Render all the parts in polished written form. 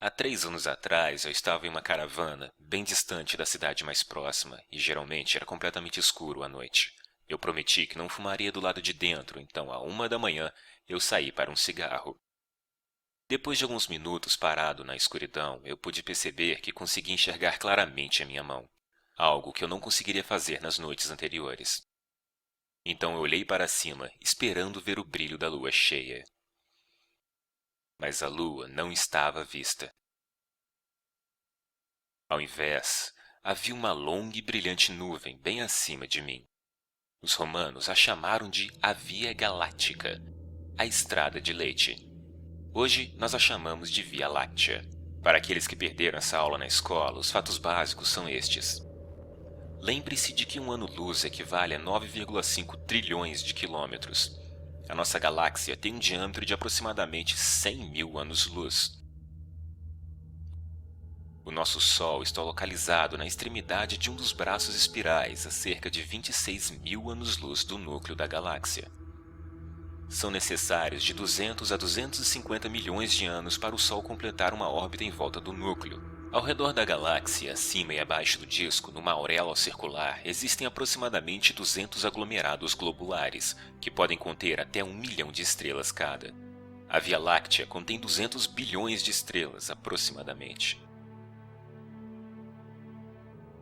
Há 3 anos atrás, eu estava em uma caravana, bem distante da cidade mais próxima, e geralmente era completamente escuro à noite. Eu prometi que não fumaria do lado de dentro, então, à 1 da manhã, eu saí para um cigarro. Depois de alguns minutos parado na escuridão, eu pude perceber que consegui enxergar claramente a minha mão, algo que eu não conseguiria fazer nas noites anteriores. Então eu olhei para cima, esperando ver o brilho da lua cheia. Mas a lua não estava à vista. Ao invés, havia uma longa e brilhante nuvem bem acima de mim. Os romanos a chamaram de a Via Galáctica, a Estrada de Leite. Hoje nós a chamamos de Via Láctea. Para aqueles que perderam essa aula na escola, os fatos básicos são estes. Lembre-se de que um ano-luz equivale a 9,5 trilhões de quilômetros. A nossa galáxia tem um diâmetro de aproximadamente 100 mil anos-luz. O nosso Sol está localizado na extremidade de um dos braços espirais a cerca de 26 mil anos-luz do núcleo da galáxia. São necessários de 200 a 250 milhões de anos para o Sol completar uma órbita em volta do núcleo. Ao redor da galáxia, acima e abaixo do disco, numa auréola circular, existem aproximadamente 200 aglomerados globulares, que podem conter até 1 milhão de estrelas cada. A Via Láctea contém 200 bilhões de estrelas, aproximadamente.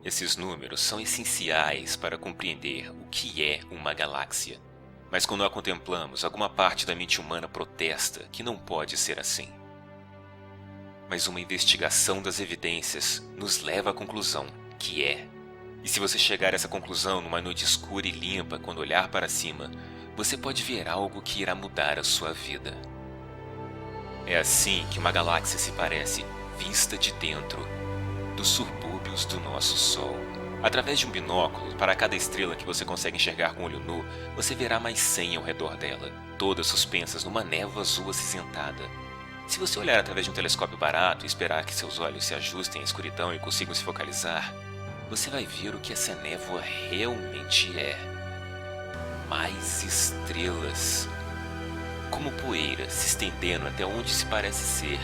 Esses números são essenciais para compreender o que é uma galáxia. Mas quando a contemplamos, alguma parte da mente humana protesta que não pode ser assim. Mas uma investigação das evidências nos leva à conclusão que é. E se você chegar a essa conclusão numa noite escura e limpa, quando olhar para cima, você pode ver algo que irá mudar a sua vida. É assim que uma galáxia se parece, vista de dentro dos subúrbios do nosso Sol. Através de um binóculo, para cada estrela que você consegue enxergar com o olho nu, você verá mais 100 ao redor dela, todas suspensas numa névoa azul acinzentada. Se você olhar através de um telescópio barato e esperar que seus olhos se ajustem à escuridão e consigam se focalizar, você vai ver o que essa névoa realmente é. Mais estrelas. Como poeira se estendendo até onde se parece ser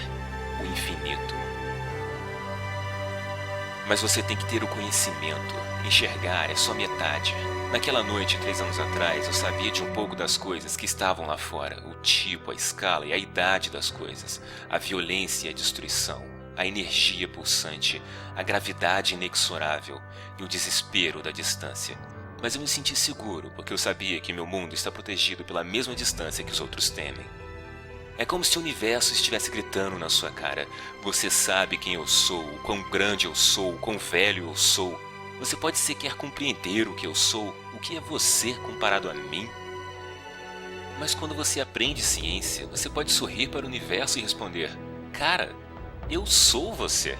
o infinito. Mas você tem que ter o conhecimento. Enxergar é só metade. Naquela noite, 3 anos atrás, eu sabia de um pouco das coisas que estavam lá fora. O tipo, a escala e a idade das coisas. A violência e a destruição. A energia pulsante. A gravidade inexorável. E o desespero da distância. Mas eu me senti seguro, porque eu sabia que meu mundo está protegido pela mesma distância que os outros temem. É como se o universo estivesse gritando na sua cara. Você sabe quem eu sou, o quão grande eu sou, o quão velho eu sou. Você pode sequer compreender o que eu sou, o que é você comparado a mim. Mas quando você aprende ciência, você pode sorrir para o universo e responder: cara, eu sou você.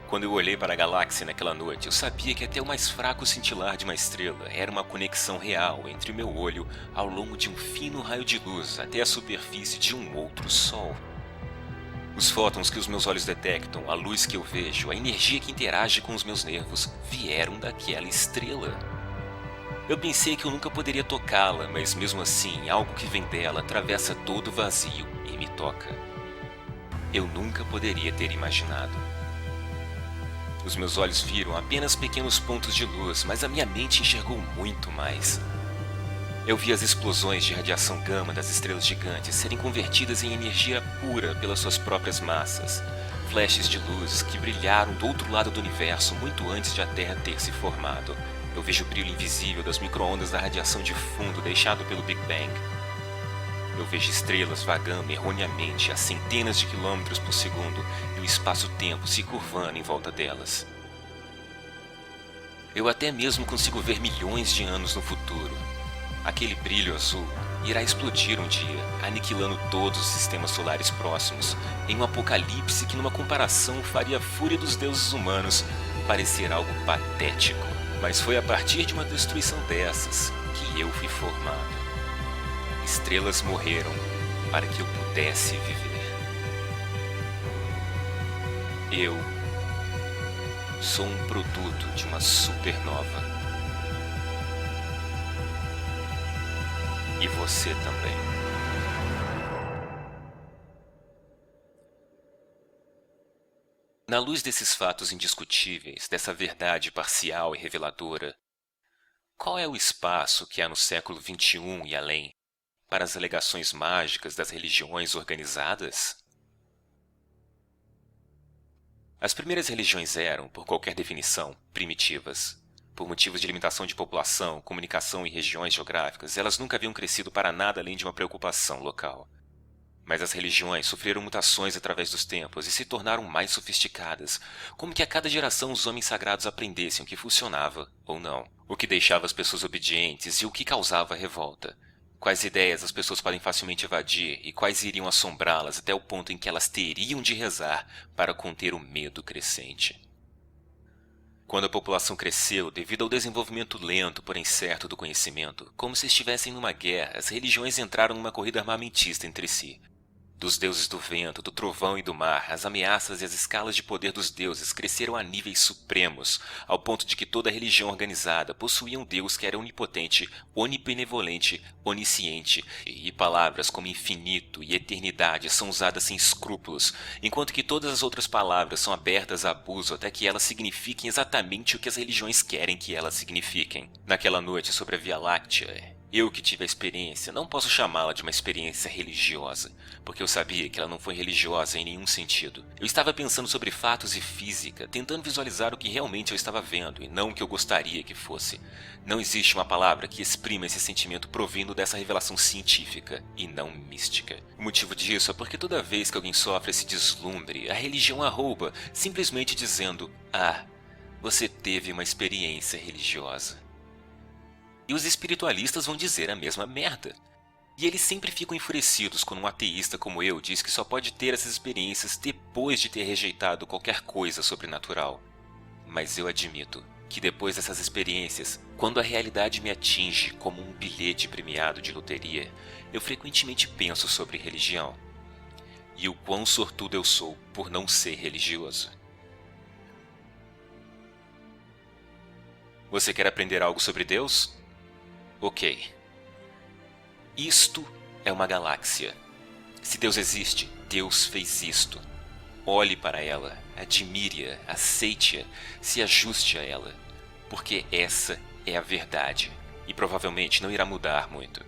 Quando eu olhei para a galáxia naquela noite, eu sabia que até o mais fraco cintilar de uma estrela era uma conexão real entre o meu olho ao longo de um fino raio de luz até a superfície de um outro Sol. Os fótons que os meus olhos detectam, a luz que eu vejo, a energia que interage com os meus nervos, vieram daquela estrela. Eu pensei que eu nunca poderia tocá-la, mas mesmo assim, algo que vem dela atravessa todo o vazio e me toca. Eu nunca poderia ter imaginado. Os meus olhos viram apenas pequenos pontos de luz, mas a minha mente enxergou muito mais. Eu vi as explosões de radiação gama das estrelas gigantes serem convertidas em energia pura pelas suas próprias massas. Flashes de luz que brilharam do outro lado do universo muito antes de a Terra ter se formado. Eu vejo o brilho invisível das micro-ondas da radiação de fundo deixado pelo Big Bang. Eu vejo estrelas vagando erroneamente a centenas de quilômetros por segundo e o espaço-tempo se curvando em volta delas. Eu até mesmo consigo ver milhões de anos no futuro. Aquele brilho azul irá explodir um dia, aniquilando todos os sistemas solares próximos, em um apocalipse que numa comparação faria a fúria dos deuses humanos parecer algo patético. Mas foi a partir de uma destruição dessas que eu fui formado. Estrelas morreram para que eu pudesse viver. Eu sou um produto de uma supernova. E você também. Na luz desses fatos indiscutíveis, dessa verdade parcial e reveladora, qual é o espaço que há no século XXI e além para as alegações mágicas das religiões organizadas? As primeiras religiões eram, por qualquer definição, primitivas. Por motivos de limitação de população, comunicação e regiões geográficas, elas nunca haviam crescido para nada além de uma preocupação local. Mas as religiões sofreram mutações através dos tempos e se tornaram mais sofisticadas, como que a cada geração os homens sagrados aprendessem o que funcionava ou não, o que deixava as pessoas obedientes e o que causava revolta. Quais ideias as pessoas podem facilmente evadir e quais iriam assombrá-las até o ponto em que elas teriam de rezar para conter o medo crescente. Quando a população cresceu devido ao desenvolvimento lento, porém certo do conhecimento, como se estivessem numa guerra, as religiões entraram numa corrida armamentista entre si. Dos deuses do vento, do trovão e do mar, as ameaças e as escalas de poder dos deuses cresceram a níveis supremos, ao ponto de que toda religião organizada possuía um deus que era onipotente, onibenevolente, onisciente, e palavras como infinito e eternidade são usadas sem escrúpulos, enquanto que todas as outras palavras são abertas a abuso até que elas signifiquem exatamente o que as religiões querem que elas signifiquem. Naquela noite sobre a Via Láctea, eu que tive a experiência, não posso chamá-la de uma experiência religiosa, porque eu sabia que ela não foi religiosa em nenhum sentido. Eu estava pensando sobre fatos e física, tentando visualizar o que realmente eu estava vendo e não o que eu gostaria que fosse. Não existe uma palavra que exprima esse sentimento provindo dessa revelação científica e não mística. O motivo disso é porque toda vez que alguém sofre esse deslumbre, a religião a rouba, simplesmente dizendo: "Ah, você teve uma experiência religiosa." E os espiritualistas vão dizer a mesma merda. E eles sempre ficam enfurecidos quando um ateísta como eu diz que só pode ter essas experiências depois de ter rejeitado qualquer coisa sobrenatural. Mas eu admito que depois dessas experiências, quando a realidade me atinge como um bilhete premiado de loteria, eu frequentemente penso sobre religião. E o quão sortudo eu sou por não ser religioso. Você quer aprender algo sobre Deus? Ok. Isto é uma galáxia. Se Deus existe, Deus fez isto. Olhe para ela, admire-a, aceite-a, se ajuste a ela, porque essa é a verdade e provavelmente não irá mudar muito.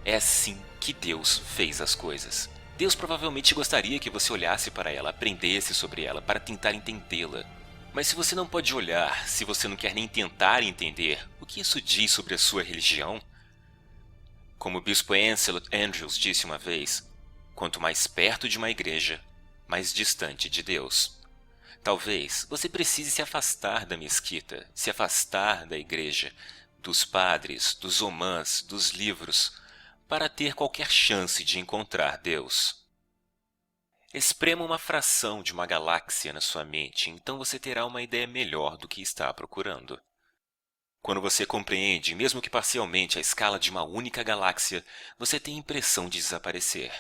É assim que Deus fez as coisas. Deus provavelmente gostaria que você olhasse para ela, aprendesse sobre ela para tentar entendê-la. Mas se você não pode olhar, se você não quer nem tentar entender, o que isso diz sobre a sua religião? Como o bispo Ansel Andrews disse uma vez, quanto mais perto de uma igreja, mais distante de Deus. Talvez você precise se afastar da mesquita, se afastar da igreja, dos padres, dos romãs, dos livros, para ter qualquer chance de encontrar Deus. Esprema uma fração de uma galáxia na sua mente, então você terá uma ideia melhor do que está procurando. Quando você compreende, mesmo que parcialmente, a escala de uma única galáxia, você tem a impressão de desaparecer.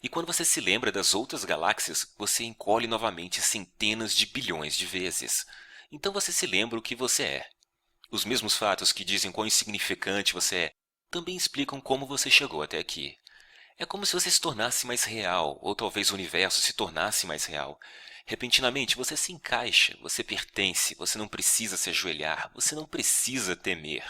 E quando você se lembra das outras galáxias, você encolhe novamente centenas de bilhões de vezes. Então você se lembra o que você é. Os mesmos fatos que dizem quão insignificante você é, também explicam como você chegou até aqui. É como se você se tornasse mais real, ou talvez o universo se tornasse mais real. Repentinamente você se encaixa, você pertence, você não precisa se ajoelhar, você não precisa temer.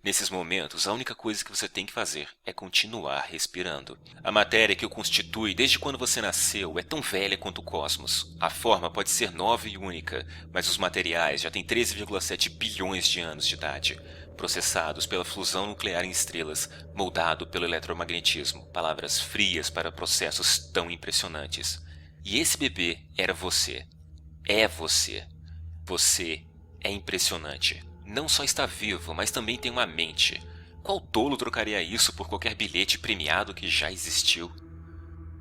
Nesses momentos, a única coisa que você tem que fazer é continuar respirando. A matéria que o constitui desde quando você nasceu é tão velha quanto o cosmos. A forma pode ser nova e única, mas os materiais já têm 13,7 bilhões de anos de idade. Processados pela fusão nuclear em estrelas, moldado pelo eletromagnetismo, palavras frias para processos tão impressionantes. E esse bebê era você. É você. Você é impressionante. Não só está vivo, mas também tem uma mente. Qual tolo trocaria isso por qualquer bilhete premiado que já existiu?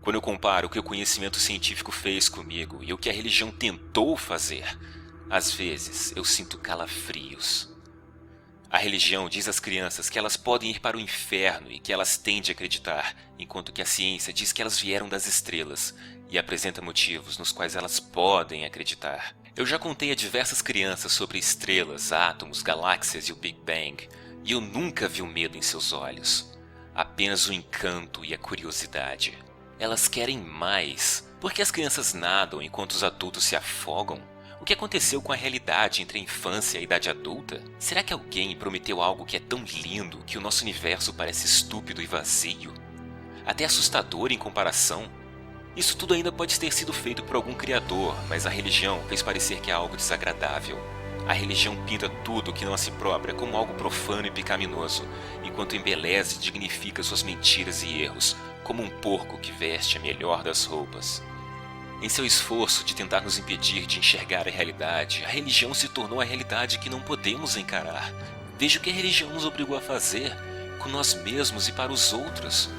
Quando eu comparo o que o conhecimento científico fez comigo e o que a religião tentou fazer, às vezes eu sinto calafrios. A religião diz às crianças que elas podem ir para o inferno e que elas têm de acreditar, enquanto que a ciência diz que elas vieram das estrelas e apresenta motivos nos quais elas podem acreditar. Eu já contei a diversas crianças sobre estrelas, átomos, galáxias e o Big Bang, e eu nunca vi o medo em seus olhos. Apenas o encanto e a curiosidade. Elas querem mais. Por que as crianças nadam enquanto os adultos se afogam? O que aconteceu com a realidade entre a infância e a idade adulta? Será que alguém prometeu algo que é tão lindo que o nosso universo parece estúpido e vazio? Até assustador em comparação? Isso tudo ainda pode ter sido feito por algum criador, mas a religião fez parecer que é algo desagradável. A religião pinta tudo que não a si própria como algo profano e pecaminoso, enquanto embeleza e dignifica suas mentiras e erros, como um porco que veste a melhor das roupas. Em seu esforço de tentar nos impedir de enxergar a realidade, a religião se tornou a realidade que não podemos encarar. Veja o que a religião nos obrigou a fazer, com nós mesmos e para os outros.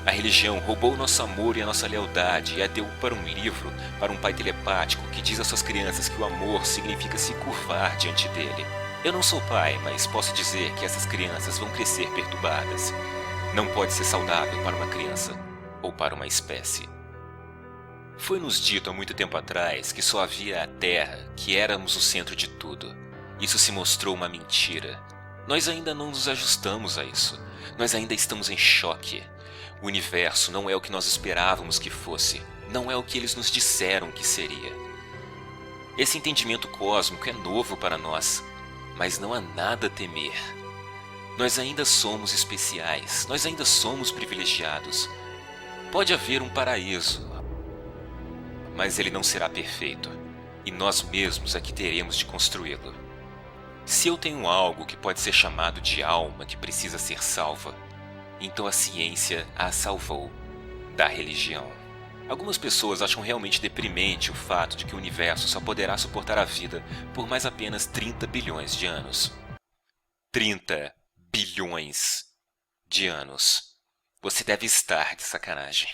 A religião roubou nosso amor e a nossa lealdade e a deu para um livro, para um pai telepático que diz às suas crianças que o amor significa se curvar diante dele. Eu não sou pai, mas posso dizer que essas crianças vão crescer perturbadas. Não pode ser saudável para uma criança ou para uma espécie. Foi-nos dito há muito tempo atrás que só havia a Terra, que éramos o centro de tudo. Isso se mostrou uma mentira. Nós ainda não nos ajustamos a isso. Nós ainda estamos em choque. O universo não é o que nós esperávamos que fosse. Não é o que eles nos disseram que seria. Esse entendimento cósmico é novo para nós, mas não há nada a temer. Nós ainda somos especiais. Nós ainda somos privilegiados. Pode haver um paraíso, mas ele não será perfeito, e nós mesmos é que teremos de construí-lo. Se eu tenho algo que pode ser chamado de alma que precisa ser salva, então a ciência a salvou da religião. Algumas pessoas acham realmente deprimente o fato de que o universo só poderá suportar a vida por mais apenas 30 bilhões de anos. 30 bilhões de anos. Você deve estar de sacanagem.